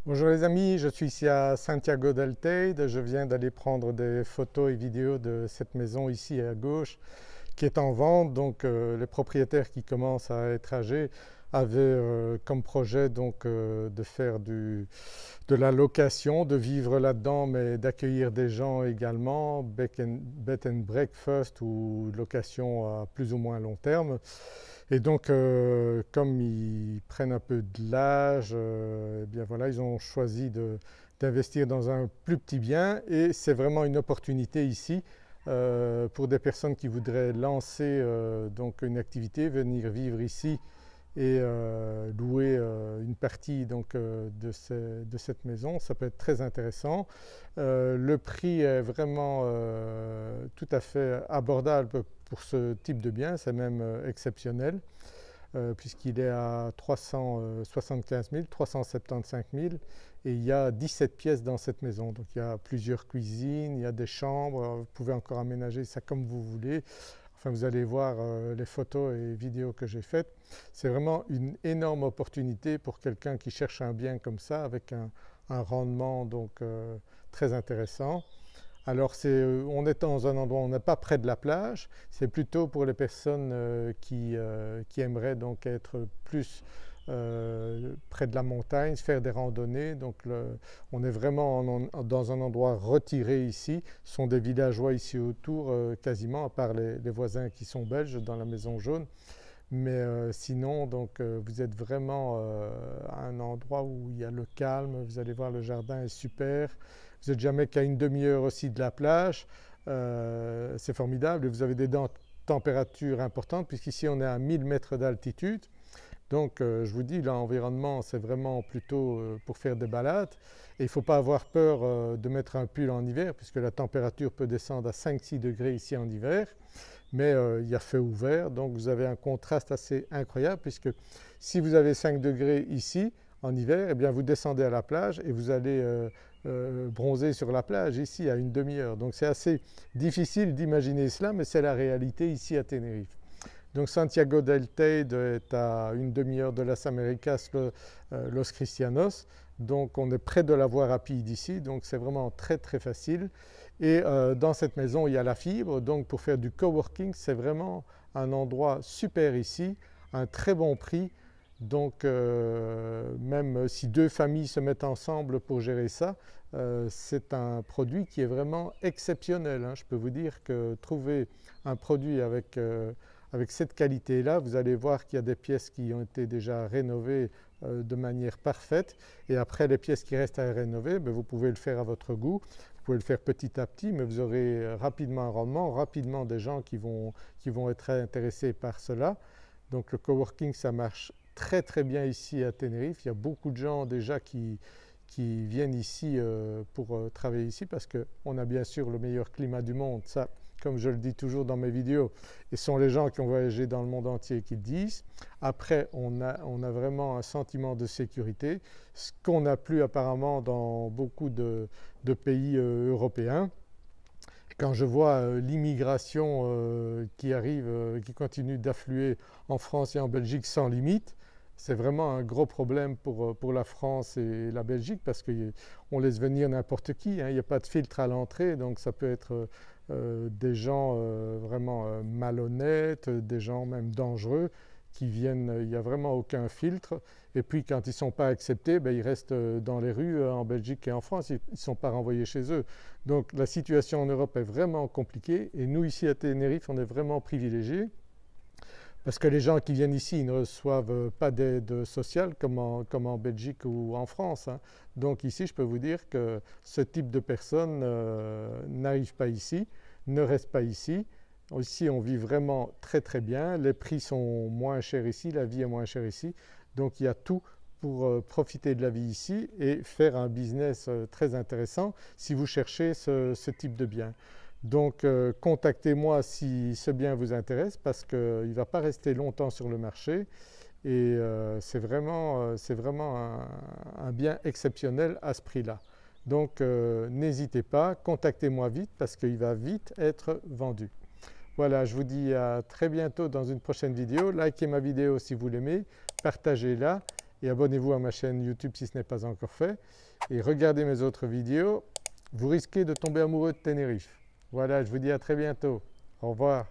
Bonjour les amis, je suis ici à Santiago del Teide. Je viens d'aller prendre des photos et vidéos de cette maison ici à gauche qui est en vente. Donc les propriétaires qui commencent à être âgés avaient comme projet de faire de la location, de vivre là-dedans, mais d'accueillir des gens également, bed and breakfast ou location à plus ou moins long terme. Et donc, comme ils prennent un peu de l'âge, eh bien voilà, ils ont choisi d'investir dans un plus petit bien et c'est vraiment une opportunité ici pour des personnes qui voudraient lancer donc une activité, venir vivre ici et louer une partie de cette maison. Ça peut être très intéressant. Le prix est vraiment tout à fait abordable pour ce type de bien, c'est même exceptionnel. Puisqu'il est à 375 000, 375 000 et il y a 17 pièces dans cette maison. Donc il y a plusieurs cuisines, il y a des chambres, vous pouvez encore aménager ça comme vous voulez. Enfin, vous allez voir les photos et vidéos que j'ai faites. C'est vraiment une énorme opportunité pour quelqu'un qui cherche un bien comme ça avec un rendement très intéressant. Alors on est dans un endroit où on n'est pas près de la plage, c'est plutôt pour les personnes qui aimeraient donc être plus près de la montagne, faire des randonnées. On est vraiment dans un endroit retiré ici. Ce sont des villageois ici autour quasiment, à part les voisins qui sont belges dans la maison jaune. Mais sinon, vous êtes vraiment à un endroit où il y a le calme, vous allez voir le jardin est super, vous n'êtes jamais qu'à une demi-heure aussi de la plage, c'est formidable et vous avez des températures importantes puisqu'ici on est à 1000 mètres d'altitude. Donc je vous dis, l'environnement c'est vraiment plutôt pour faire des balades et il ne faut pas avoir peur de mettre un pull en hiver puisque la température peut descendre à 5-6 degrés ici en hiver. Mais il y a feu ouvert, donc vous avez un contraste assez incroyable puisque si vous avez 5 degrés ici en hiver, eh bien vous descendez à la plage et vous allez bronzer sur la plage ici à une demi-heure. Donc c'est assez difficile d'imaginer cela, mais c'est la réalité ici à Tenerife. Donc Santiago del Teide est à une demi-heure de Las Américas, Los Cristianos. Donc on est près de la voie rapide ici, donc c'est vraiment très très facile. Et dans cette maison, il y a la fibre, donc pour faire du coworking, c'est vraiment un endroit super ici, un très bon prix. Donc même si deux familles se mettent ensemble pour gérer ça, c'est un produit qui est vraiment exceptionnel, hein. Je peux vous dire que trouver un produit avec cette qualité-là, vous allez voir qu'il y a des pièces qui ont été déjà rénovées de manière parfaite et après les pièces qui restent à rénover, vous pouvez le faire à votre goût. Vous pouvez le faire petit à petit, mais vous aurez rapidement un rendement, rapidement des gens qui vont être intéressés par cela. Donc le coworking, ça marche très très bien ici à Tenerife. Il y a beaucoup de gens déjà qui viennent ici pour travailler ici parce qu'on a bien sûr le meilleur climat du monde. Ça, comme je le dis toujours dans mes vidéos, et ce sont les gens qui ont voyagé dans le monde entier qui le disent. Après, on a vraiment un sentiment de sécurité, ce qu'on n'a plus apparemment dans beaucoup de pays européens. Quand je vois l'immigration qui arrive, qui continue d'affluer en France et en Belgique sans limite, c'est vraiment un gros problème pour la France et la Belgique parce qu'on laisse venir n'importe qui, hein. Il n'y a pas de filtre à l'entrée, donc ça peut être des gens vraiment malhonnêtes, des gens même dangereux qui viennent, il n'y a vraiment aucun filtre. Et puis quand ils ne sont pas acceptés, ils restent dans les rues en Belgique et en France, ils ne sont pas renvoyés chez eux. Donc la situation en Europe est vraiment compliquée et nous ici à Tenerife, on est vraiment privilégiés. Parce que les gens qui viennent ici ils ne reçoivent pas d'aide sociale comme en Belgique ou en France, hein. Donc ici, je peux vous dire que ce type de personnes n'arrive pas ici, ne reste pas ici. Ici, on vit vraiment très très bien. Les prix sont moins chers ici, la vie est moins chère ici. Donc il y a tout pour profiter de la vie ici et faire un business très intéressant si vous cherchez ce type de bien. Donc contactez-moi si ce bien vous intéresse parce qu'il ne va pas rester longtemps sur le marché et c'est vraiment un bien exceptionnel à ce prix-là. Donc n'hésitez pas, contactez-moi vite parce qu'il va vite être vendu. Voilà, je vous dis à très bientôt dans une prochaine vidéo. Likez ma vidéo si vous l'aimez, partagez-la et abonnez-vous à ma chaîne YouTube si ce n'est pas encore fait. Et regardez mes autres vidéos, vous risquez de tomber amoureux de Tenerife. Voilà, je vous dis à très bientôt. Au revoir.